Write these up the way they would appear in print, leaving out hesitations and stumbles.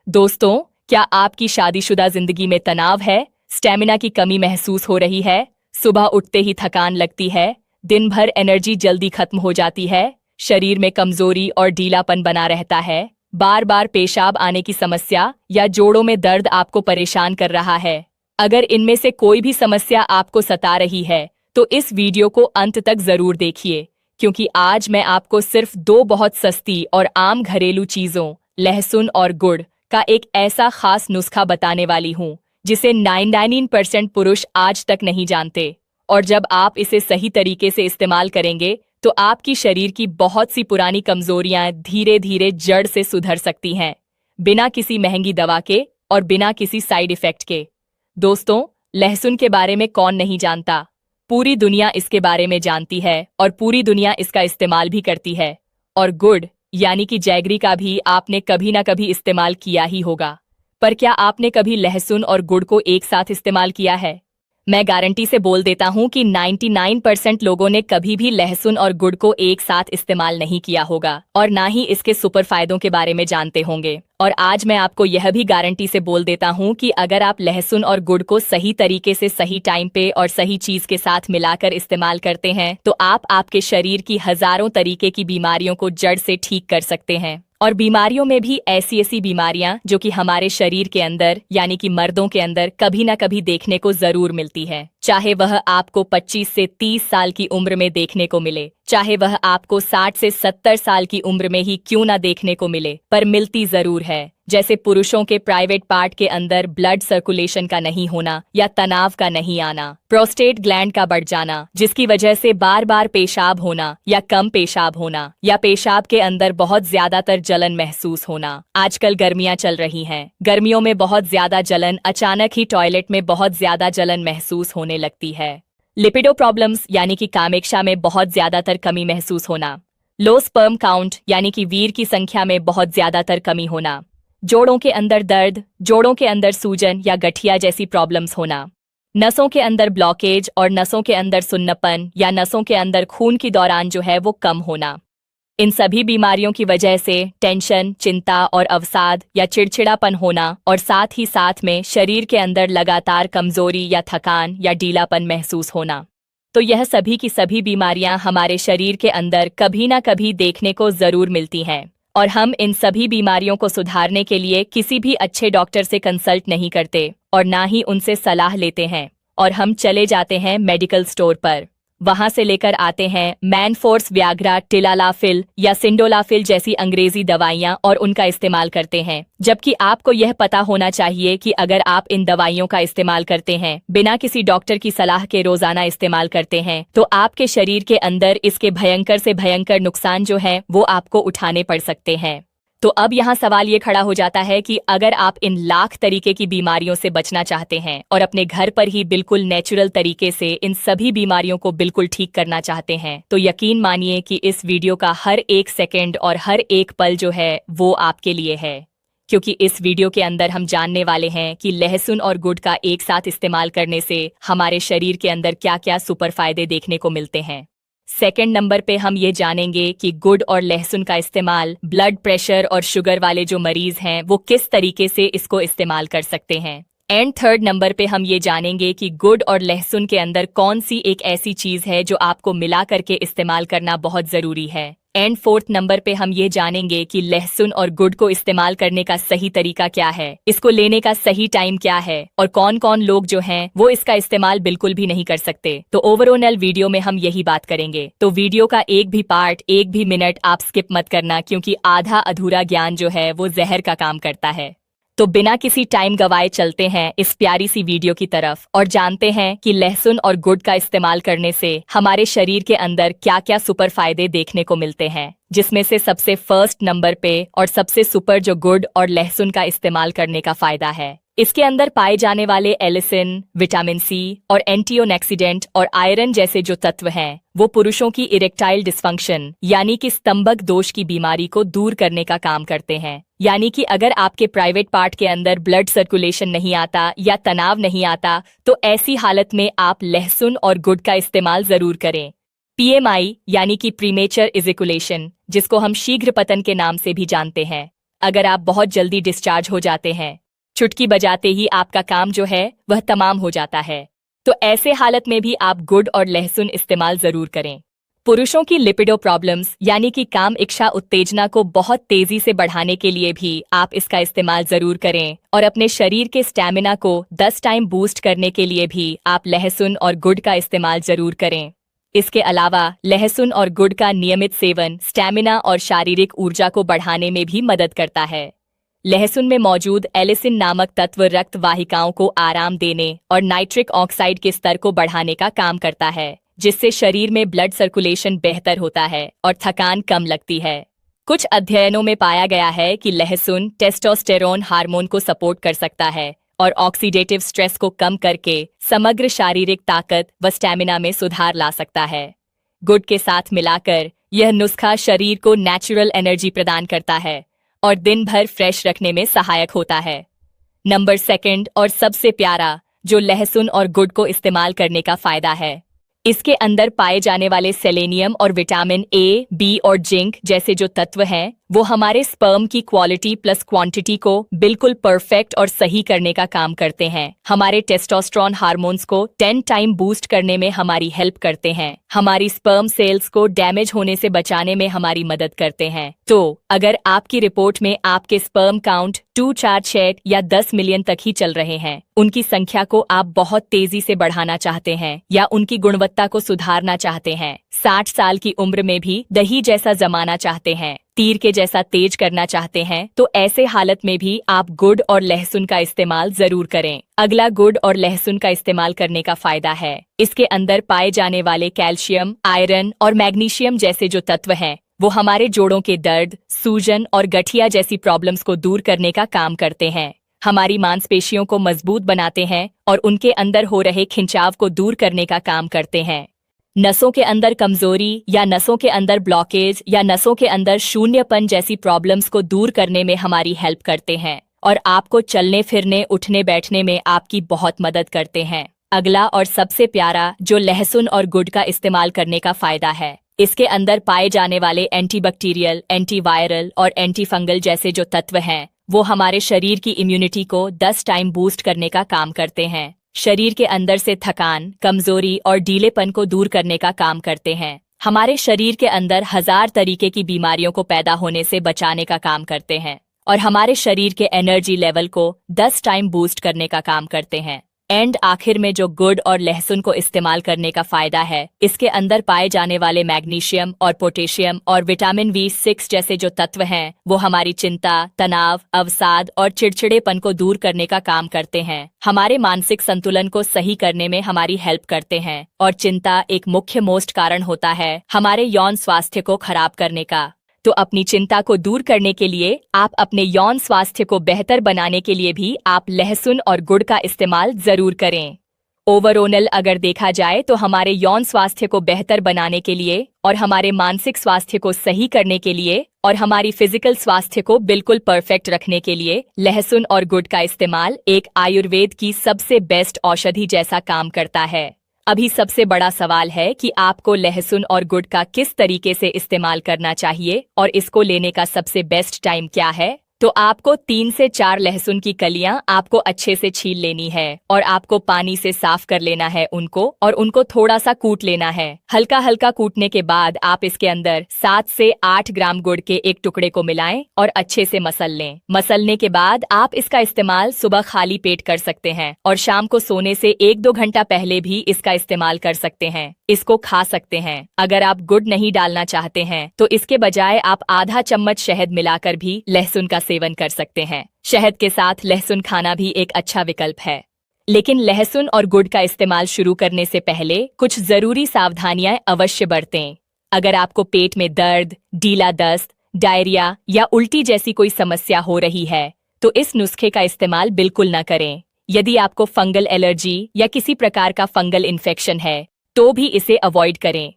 दोस्तों, क्या आपकी शादीशुदा जिंदगी में तनाव है, स्टेमिना की कमी महसूस हो रही है, सुबह उठते ही थकान लगती है, दिन भर एनर्जी जल्दी खत्म हो जाती है, शरीर में कमजोरी और ढीलापन बना रहता है, बार बार पेशाब आने की समस्या या जोड़ों में दर्द आपको परेशान कर रहा है? अगर इनमें से कोई भी समस्या आपको सता रही है, तो इस वीडियो को अंत तक जरूर देखिए, क्योंकि आज मैं आपको सिर्फ दो बहुत सस्ती और आम घरेलू चीजों, लहसुन और गुड़ का एक ऐसा खास नुस्खा बताने वाली हूँ जिसे 99% पुरुष आज तक नहीं जानते। और जब आप इसे सही तरीके से इस्तेमाल करेंगे तो आपकी शरीर की बहुत सी पुरानी कमजोरियां धीरे धीरे जड़ से सुधर सकती हैं, बिना किसी महंगी दवा के और बिना किसी साइड इफेक्ट के। दोस्तों, लहसुन के बारे में कौन नहीं जानता? पूरी दुनिया इसके बारे में जानती है और पूरी दुनिया इसका इस्तेमाल भी करती है। और गुड़ यानी कि जैगरी का भी आपने कभी ना कभी इस्तेमाल किया ही होगा। पर क्या आपने कभी लहसुन और गुड़ को एक साथ इस्तेमाल किया है? मैं गारंटी से बोल देता हूं कि 99% लोगों ने कभी भी लहसुन और गुड़ को एक साथ इस्तेमाल नहीं किया होगा और ना ही इसके सुपर फायदों के बारे में जानते होंगे। और आज मैं आपको यह भी गारंटी से बोल देता हूं कि अगर आप लहसुन और गुड़ को सही तरीके से सही टाइम पे और सही चीज के साथ मिलाकर इस्तेमाल करते हैं तो आप आपके शरीर की हजारों तरीके की बीमारियों को जड़ से ठीक कर सकते हैं। और बीमारियों में भी ऐसी ऐसी बीमारियां जो कि हमारे शरीर के अंदर यानी कि मर्दों के अंदर कभी ना कभी देखने को जरूर मिलती है, चाहे वह आपको 25 से 30 साल की उम्र में देखने को मिले, चाहे वह आपको 60 से 70 साल की उम्र में ही क्यों ना देखने को मिले, पर मिलती जरूर है। जैसे पुरुषों के प्राइवेट पार्ट के अंदर ब्लड सर्कुलेशन का नहीं होना या तनाव का नहीं आना, प्रोस्टेट ग्लैंड का बढ़ जाना जिसकी वजह से बार बार पेशाब होना या कम पेशाब होना, या पेशाब के अंदर बहुत ज्यादातर जलन महसूस होना। आजकल गर्मियां चल रही हैं, गर्मियों में बहुत ज्यादा जलन, अचानक ही टॉयलेट में बहुत ज्यादा जलन महसूस होने लगती है। लिपिडो प्रॉब्लम्स यानी कि कामेक्षा में बहुत ज्यादातर कमी महसूस होना, लो स्पर्म काउंट यानी कि वीर की संख्या में बहुत ज्यादातर कमी होना, जोड़ों के अंदर दर्द, जोड़ों के अंदर सूजन या गठिया जैसी प्रॉब्लम्स होना, नसों के अंदर ब्लॉकेज और नसों के अंदर सुन्नपन या नसों के अंदर खून की दौरान जो है वो कम होना। इन सभी बीमारियों की वजह से टेंशन, चिंता और अवसाद या चिड़चिड़ापन होना और साथ ही साथ में शरीर के अंदर लगातार कमजोरी या थकान या ढीलापन महसूस होना। तो यह सभी की सभी बीमारियां हमारे शरीर के अंदर कभी ना कभी देखने को जरूर मिलती हैं। और हम इन सभी बीमारियों को सुधारने के लिए किसी भी अच्छे डॉक्टर से कंसल्ट नहीं करते और ना ही उनसे सलाह लेते हैं, और हम चले जाते हैं मेडिकल स्टोर पर, वहां से लेकर आते हैं मैनफोर्स, व्याग्रा, टिलालाफिल या सिंडोलाफिल जैसी अंग्रेजी दवाइयां और उनका इस्तेमाल करते हैं। जबकि आपको यह पता होना चाहिए कि अगर आप इन दवाइयों का इस्तेमाल करते हैं, बिना किसी डॉक्टर की सलाह के रोजाना इस्तेमाल करते हैं, तो आपके शरीर के अंदर इसके भयंकर से भयंकर नुकसान जो हैं वो आपको उठाने पड़ सकते हैं। तो अब यहाँ सवाल ये खड़ा हो जाता है कि अगर आप इन लाख तरीके की बीमारियों से बचना चाहते हैं और अपने घर पर ही बिल्कुल नेचुरल तरीके से इन सभी बीमारियों को बिल्कुल ठीक करना चाहते हैं, तो यकीन मानिए कि इस वीडियो का हर एक सेकंड और हर एक पल जो है वो आपके लिए है। क्योंकि इस वीडियो के अंदर हम जानने वाले हैं कि लहसुन और गुड़ का एक साथ इस्तेमाल करने से हमारे शरीर के अंदर क्या क्या सुपर फायदे देखने को मिलते हैं। सेकंड नंबर पे हम ये जानेंगे कि गुड़ और लहसुन का इस्तेमाल ब्लड प्रेशर और शुगर वाले जो मरीज हैं वो किस तरीके से इसको इस्तेमाल कर सकते हैं। एंड थर्ड नंबर पे हम ये जानेंगे कि गुड़ और लहसुन के अंदर कौन सी एक ऐसी चीज है जो आपको मिला करके इस्तेमाल करना बहुत जरूरी है। एंड फोर्थ नंबर पे हम ये जानेंगे कि लहसुन और गुड़ को इस्तेमाल करने का सही तरीका क्या है, इसको लेने का सही टाइम क्या है, और कौन कौन लोग जो हैं वो इसका इस्तेमाल बिल्कुल भी नहीं कर सकते। तो ओवरऑल वीडियो में हम यही बात करेंगे। तो वीडियो का एक भी पार्ट, एक भी मिनट आप स्किप मत करना, क्योंकि आधा अधूरा ज्ञान जो है वो जहर का काम करता है। तो बिना किसी टाइम गवाए चलते हैं इस प्यारी सी वीडियो की तरफ और जानते हैं कि लहसुन और गुड़ का इस्तेमाल करने से हमारे शरीर के अंदर क्या क्या सुपर फायदे देखने को मिलते हैं, जिसमें से सबसे फर्स्ट नंबर पे और सबसे सुपर जो गुड़ और लहसुन का इस्तेमाल करने का फायदा है। इसके अंदर पाए जाने वाले एलिसिन, विटामिन सी और एंटीऑक्सीडेंट और आयरन जैसे जो तत्व हैं वो पुरुषों की इरेक्टाइल डिस्फंक्शन यानी कि स्तंभक दोष की बीमारी को दूर करने का काम करते हैं। यानी कि अगर आपके प्राइवेट पार्ट के अंदर ब्लड सर्कुलेशन नहीं आता या तनाव नहीं आता, तो ऐसी हालत में आप लहसुन और गुड़ का इस्तेमाल जरूर करें। पीएमआई यानी कि प्रीमेचर इजैकुलेशन, जिसको हम शीघ्र पतन के नाम से भी जानते हैं, अगर आप बहुत जल्दी डिस्चार्ज हो जाते हैं। चुटकी बजाते ही आपका काम जो है वह तमाम हो जाता है। तो ऐसे हालत में भी आप गुड़ और लहसुन इस्तेमाल जरूर करें। पुरुषों की लिपिडो प्रॉब्लम्स यानी कि काम इच्छा उत्तेजना को बहुत तेजी से बढ़ाने के लिए भी आप इसका इस्तेमाल जरूर करें, और अपने शरीर के स्टैमिना को 10 टाइम बूस्ट करने के लिए भी आप लहसुन और गुड़ का इस्तेमाल जरूर करें। इसके अलावा लहसुन और गुड़ का नियमित सेवन स्टैमिना और शारीरिक ऊर्जा को बढ़ाने में भी मदद करता है। लहसुन में मौजूद एलिसिन नामक तत्व रक्त वाहिकाओं को आराम देने और नाइट्रिक ऑक्साइड के स्तर को बढ़ाने का काम करता है, जिससे शरीर में ब्लड सर्कुलेशन बेहतर होता है और थकान कम लगती है। कुछ अध्ययनों में पाया गया है कि लहसुन टेस्टोस्टेरोन हार्मोन को सपोर्ट कर सकता है और ऑक्सीडेटिव स्ट्रेस को कम करके समग्र शारीरिक ताकत व स्टैमिना में सुधार ला सकता है। गुड़ के साथ मिलाकर यह नुस्खा शरीर को नेचुरल एनर्जी प्रदान करता है और दिन भर फ्रेश रखने में सहायक होता है। नंबर 2 और सबसे प्यारा जो लहसुन और गुड़ को इस्तेमाल करने का फायदा है, इसके अंदर पाए जाने वाले सेलेनियम और विटामिन ए, बी और जिंक जैसे जो तत्व हैं, वो हमारे स्पर्म की क्वालिटी प्लस क्वांटिटी को बिल्कुल परफेक्ट और सही करने का काम करते हैं। हमारे टेस्टोस्टेरोन हार्मोन्स को 10 टाइम बूस्ट करने में हमारी हेल्प करते हैं। हमारी स्पर्म सेल्स को डैमेज होने से बचाने में हमारी मदद करते हैं। तो अगर आपकी रिपोर्ट में आपके स्पर्म काउंट 2, 4, 6 या 10 मिलियन तक ही चल रहे हैं, उनकी संख्या को आप बहुत तेजी से बढ़ाना चाहते हैं या उनकी गुणवत्ता को सुधारना चाहते हैं, 60 साल की उम्र में भी दही जैसा जमाना चाहते हैं, तीर के जैसा तेज करना चाहते हैं, तो ऐसे हालत में भी आप गुड़ और लहसुन का इस्तेमाल जरूर करें। अगला गुड़ और लहसुन का इस्तेमाल करने का फायदा है, इसके अंदर पाए जाने वाले कैल्शियम, आयरन और मैग्नीशियम जैसे जो तत्व हैं, वो हमारे जोड़ों के दर्द, सूजन और गठिया जैसी प्रॉब्लम्स को दूर करने का काम करते हैं। हमारी मांसपेशियों को मजबूत बनाते हैं और उनके अंदर हो रहे खिंचाव को दूर करने का काम करते हैं। नसों के अंदर कमजोरी या नसों के अंदर ब्लॉकेज या नसों के अंदर शून्यपन जैसी प्रॉब्लम्स को दूर करने में हमारी हेल्प करते हैं और आपको चलने फिरने उठने बैठने में आपकी बहुत मदद करते हैं। अगला और सबसे प्यारा जो लहसुन और गुड़ का इस्तेमाल करने का फायदा है, इसके अंदर पाए जाने वाले एंटीबैक्टीरियल, एंटीवायरल और एंटीफंगल जैसे जो तत्व हैं, वो हमारे शरीर की इम्यूनिटी को 10 टाइम बूस्ट करने का काम करते हैं। शरीर के अंदर से थकान, कमजोरी और ढीलेपन को दूर करने का काम करते हैं। हमारे शरीर के अंदर 1000 तरीके की बीमारियों को पैदा होने से बचाने का काम करते हैं और हमारे शरीर के एनर्जी लेवल को 10 टाइम बूस्ट करने का काम करते हैं। एंड आखिर में जो गुड़ और लहसुन को इस्तेमाल करने का फायदा है, इसके अंदर पाए जाने वाले मैग्नीशियम और पोटेशियम और विटामिन B6 जैसे जो तत्व हैं, वो हमारी चिंता, तनाव, अवसाद और चिड़चिड़ेपन को दूर करने का काम करते हैं। हमारे मानसिक संतुलन को सही करने में हमारी हेल्प करते हैं और चिंता एक मुख्य मोस्ट कारण होता है हमारे यौन स्वास्थ्य को खराब करने का। तो अपनी चिंता को दूर करने के लिए, आप अपने यौन स्वास्थ्य को बेहतर बनाने के लिए भी आप लहसुन और गुड़ का इस्तेमाल जरूर करें। ओवरऑल अगर देखा जाए तो हमारे यौन स्वास्थ्य को बेहतर बनाने के लिए और हमारे मानसिक स्वास्थ्य को सही करने के लिए और हमारी फिजिकल स्वास्थ्य को बिल्कुल परफेक्ट रखने के लिए लहसुन और गुड़ का इस्तेमाल एक आयुर्वेद की सबसे बेस्ट औषधि जैसा काम करता है। अभी सबसे बड़ा सवाल है कि आपको लहसुन और गुड़ का किस तरीके से इस्तेमाल करना चाहिए और इसको लेने का सबसे बेस्ट टाइम क्या है। तो आपको 3 से 4 लहसुन की कलियां आपको अच्छे से छील लेनी है और आपको पानी से साफ कर लेना है उनको, और उनको थोड़ा सा कूट लेना है। हल्का हल्का कूटने के बाद आप इसके अंदर 7 से 8 ग्राम गुड़ के एक टुकड़े को मिलाएं और अच्छे से मसल लें। मसलने के बाद आप इसका इस्तेमाल सुबह खाली पेट कर सकते हैं और शाम को सोने से 1-2 घंटा पहले भी इसका इस्तेमाल कर सकते हैं। इसको खा सकते हैं। अगर आप गुड़ नहीं डालना चाहते हैं तो इसके बजाय आप आधा चम्मच शहद मिलाकर भी लहसुन का सेवन कर सकते हैं। शहद के साथ लहसुन खाना भी एक अच्छा विकल्प है। लेकिन लहसुन और गुड़ का इस्तेमाल शुरू करने से पहले कुछ जरूरी सावधानियां अवश्य बरतें। अगर आपको पेट में दर्द, ढीला दस्त, डायरिया या उल्टी जैसी कोई समस्या हो रही है तो इस नुस्खे का इस्तेमाल बिल्कुल न करें। यदि आपको फंगल एलर्जी या किसी प्रकार का फंगल इन्फेक्शन है तो भी इसे अवॉइड करें।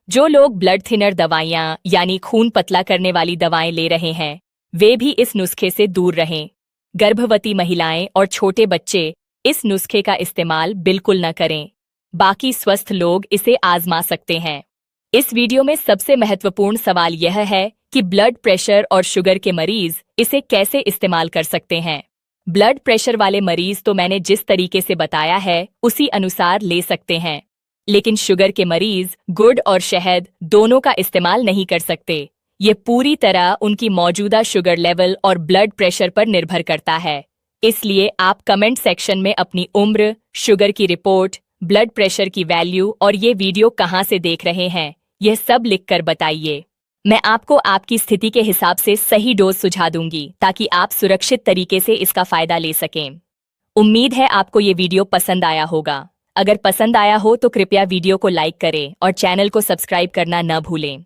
जो लोग ब्लड थिनर दवाइयां यानी खून पतला करने वाली दवाएं ले रहे हैं, वे भी इस नुस्खे से दूर रहें। गर्भवती महिलाएं और छोटे बच्चे इस नुस्खे का इस्तेमाल बिल्कुल न करें। बाकी स्वस्थ लोग इसे आजमा सकते हैं। इस वीडियो में सबसे महत्वपूर्ण सवाल यह है कि ब्लड प्रेशर और शुगर के मरीज इसे कैसे इस्तेमाल कर सकते हैं। ब्लड प्रेशर वाले मरीज तो मैंने जिस तरीके से बताया है उसी अनुसार ले सकते हैं, लेकिन शुगर के मरीज गुड़ और शहद दोनों का इस्तेमाल नहीं कर सकते। ये पूरी तरह उनकी मौजूदा शुगर लेवल और ब्लड प्रेशर पर निर्भर करता है। इसलिए आप कमेंट सेक्शन में अपनी उम्र, शुगर की रिपोर्ट, ब्लड प्रेशर की वैल्यू और ये वीडियो कहाँ से देख रहे हैं, यह सब लिखकर बताइए। मैं आपको आपकी स्थिति के हिसाब से सही डोज सुझा दूंगी ताकि आप सुरक्षित तरीके से इसका फायदा ले सकें। उम्मीद है आपको ये वीडियो पसंद आया होगा। अगर पसंद आया हो तो कृपया वीडियो को लाइक करें और चैनल को सब्सक्राइब करना न भूलें।